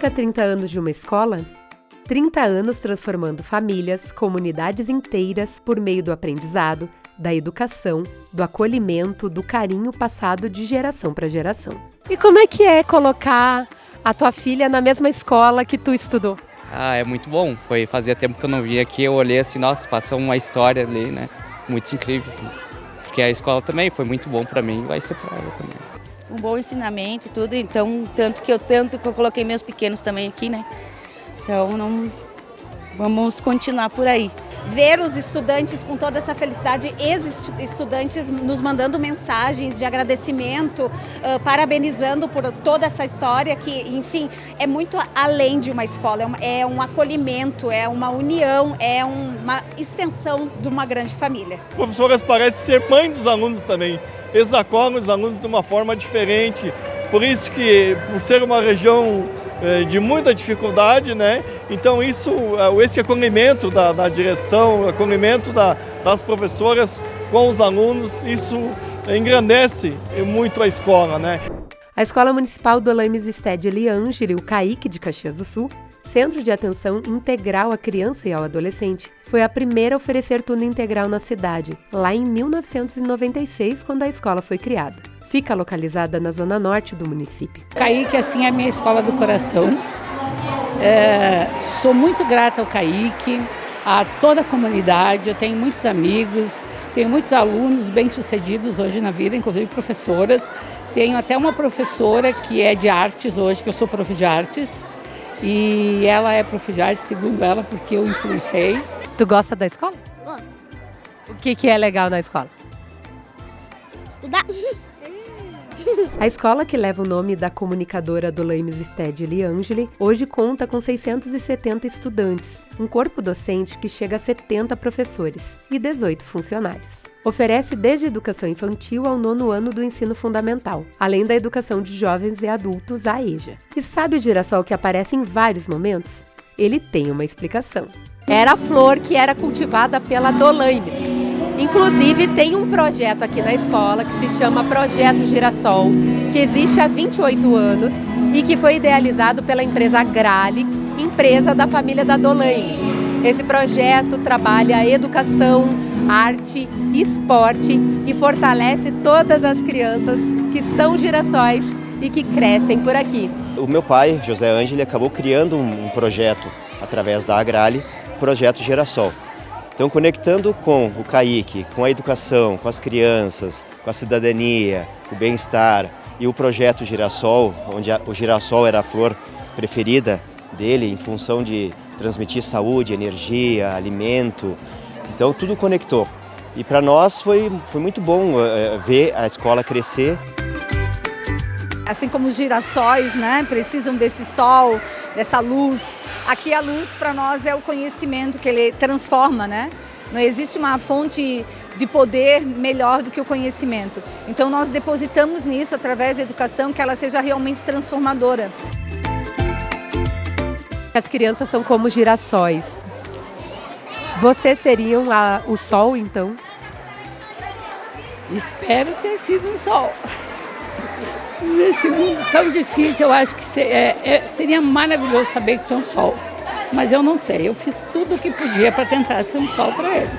significa 30 anos de uma escola? 30 anos transformando famílias, comunidades inteiras por meio do aprendizado, da educação, do acolhimento, do carinho passado de geração para geração. E como é que é colocar a tua filha na mesma escola que tu estudou? É muito bom. Fazia tempo que eu não via aqui, eu olhei assim, nossa, passou uma história ali, né? Muito incrível. Porque a escola também foi muito bom para mim, vai ser para ela também. Um bom ensinamento e tudo, então tanto que eu coloquei meus pequenos também aqui, né? Então vamos continuar por aí. Ver os estudantes com toda essa felicidade, ex-estudantes nos mandando mensagens de agradecimento, parabenizando por toda essa história que, enfim, é muito além de uma escola, é um acolhimento, é uma união, é uma extensão de uma grande família. Professoras parecem ser mãe dos alunos também, eles acolhem os alunos de uma forma diferente, por isso que, por ser uma região de muita dificuldade, né? Então esse acolhimento da direção, o acolhimento das professoras com os alunos, isso engrandece muito a escola, né? A Escola Municipal Dolaimes Estede Eliângeli, o CAIC de Caxias do Sul, Centro de Atenção Integral à Criança e ao Adolescente, foi a primeira a oferecer turno integral na cidade, lá em 1996, quando a escola foi criada. Fica localizada na zona norte do município. CAIC, assim, é a minha escola do coração. Sou muito grata ao CAIC, a toda a comunidade. Eu tenho muitos amigos, tenho muitos alunos bem-sucedidos hoje na vida, inclusive professoras. Tenho até uma professora que é de artes hoje, que eu sou prof de artes. E ela é prof de artes, segundo ela, porque eu influenciei. Tu gosta da escola? Gosto. O que é legal na escola? Estudar. A escola, que leva o nome da comunicadora Dolaimes Estede Eliângeli, hoje conta com 670 estudantes, um corpo docente que chega a 70 professores e 18 funcionários. Oferece desde a educação infantil ao 9º ano do ensino fundamental, além da educação de jovens e adultos, a EJA. E sabe o girassol que aparece em vários momentos? Ele tem uma explicação. Era a flor que era cultivada pela Dolaimes. Inclusive, tem um projeto aqui na escola que se chama Projeto Girassol, que existe há 28 anos e que foi idealizado pela empresa Grale, empresa da família da Dolaimes. Esse projeto trabalha a educação, arte, esporte e fortalece todas as crianças que são girassóis e que crescem por aqui. O meu pai, José Ângeli, acabou criando um projeto através da Grale, Projeto Girassol. Então, conectando com o CAIC, com a educação, com as crianças, com a cidadania, o bem-estar e o projeto Girassol, onde o girassol era a flor preferida dele em função de transmitir saúde, energia, alimento. Então, tudo conectou. E para nós foi muito bom ver a escola crescer. Assim como os girassóis, né, precisam desse sol, dessa luz. Aqui a luz para nós é o conhecimento que ele transforma, né? Não existe uma fonte de poder melhor do que o conhecimento. Então nós depositamos nisso através da educação que ela seja realmente transformadora. As crianças são como girassóis. Vocês seriam o sol, então? Espero ter sido um sol. Nesse mundo tão difícil, eu acho que seria maravilhoso saber que tem um sol. Mas eu não sei, eu fiz tudo o que podia para tentar ser um sol para eles.